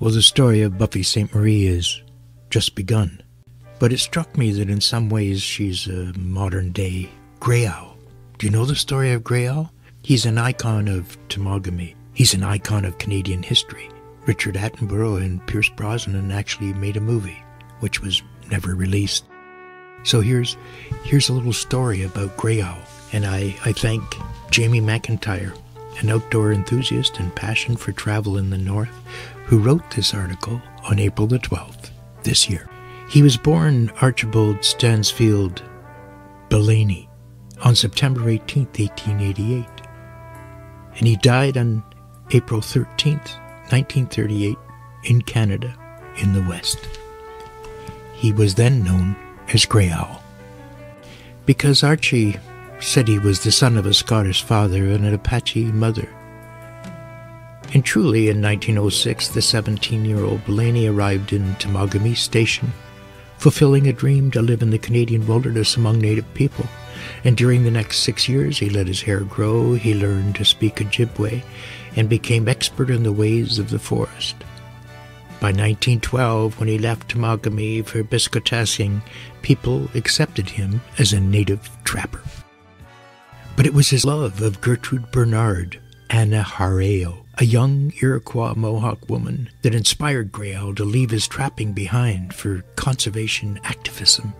Well, the story of Buffy St. Marie is just begun. But it struck me that in some ways she's a modern-day Grey Owl. Do you know the story of Grey Owl? He's an icon of Temagami. He's an icon of Canadian history. Richard Attenborough and Pierce Brosnan actually made a movie, which was never released. So here's a little story about Grey Owl. And I thank Jamie McIntyre, an outdoor enthusiast and passion for travel in the north, who wrote this article on April the 12th this year. He was born Archibald Stansfeld Belaney on September 18th, 1888. And he died on April 13th, 1938 in Canada in the West. He was then known as Grey Owl. Because Archie said he was the son of a Scottish father and an Apache mother. And truly, in 1906, the 17-year-old Belaney arrived in Temagami Station, fulfilling a dream to live in the Canadian wilderness among native people. And during the next 6 years, he let his hair grow, he learned to speak Ojibway, and became expert in the ways of the forest. By 1912, when he left Temagami for Biscotasing, people accepted him as a native trapper. But it was his love of Gertrude Bernard, Anna Hareo, a young Iroquois Mohawk woman, that inspired Grey Owl to leave his trapping behind for conservation activism.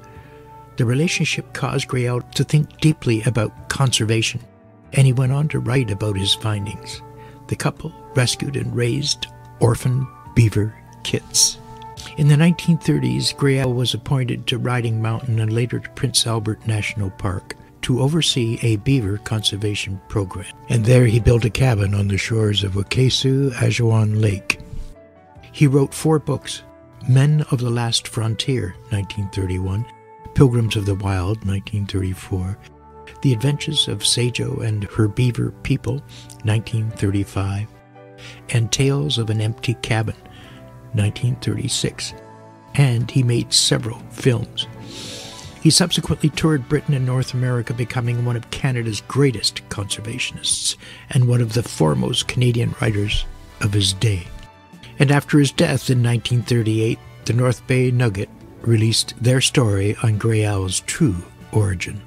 The relationship caused Grey Owl to think deeply about conservation, and he went on to write about his findings. The couple rescued and raised orphan beaver kits. In the 1930s, Grey Owl was appointed to Riding Mountain and later to Prince Albert National Park to oversee a beaver conservation program. And there he built a cabin on the shores of Wakasu-Ajuan Lake. He wrote 4 books: Men of the Last Frontier, 1931, Pilgrims of the Wild, 1934, The Adventures of Sajo and Her Beaver People, 1935, and Tales of an Empty Cabin, 1936. And he made several films. He subsequently toured Britain and North America, becoming one of Canada's greatest conservationists and one of the foremost Canadian writers of his day. And after his death in 1938, the North Bay Nugget released their story on Grey Owl's true origin.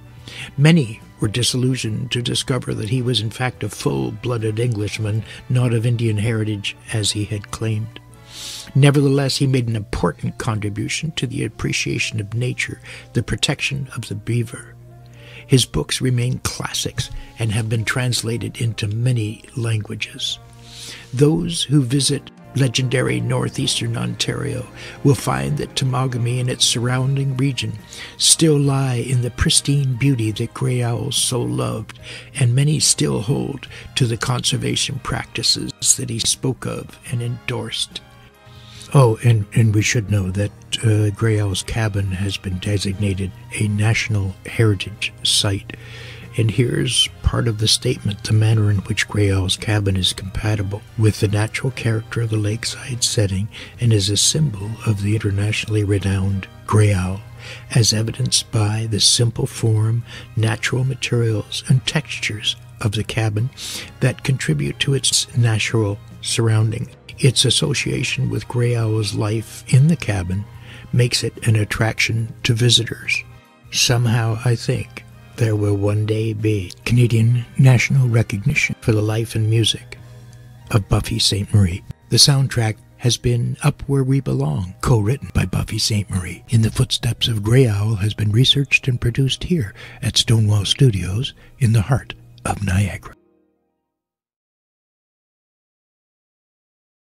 Many were disillusioned to discover that he was in fact a full-blooded Englishman, not of Indian heritage as he had claimed. Nevertheless, he made an important contribution to the appreciation of nature, the protection of the beaver. His books remain classics and have been translated into many languages. Those who visit legendary northeastern Ontario will find that Temagami and its surrounding region still lie in the pristine beauty that Grey Owl so loved, and many still hold to the conservation practices that he spoke of and endorsed. Oh, and we should know that Grey Owl's cabin has been designated a National Heritage Site. And here's part of the statement: the manner in which Grey Owl's cabin is compatible with the natural character of the lakeside setting and is a symbol of the internationally renowned Grey Owl, as evidenced by the simple form, natural materials, and textures of the cabin that contribute to its natural surrounding. Its association with Grey Owl's life in the cabin makes it an attraction to visitors. Somehow, I think, there will one day be Canadian national recognition for the life and music of Buffy St. Marie. The soundtrack has been Up Where We Belong, co-written by Buffy St. Marie. In the Footsteps of Grey Owl has been researched and produced here at Stonewall Studios in the heart of Niagara.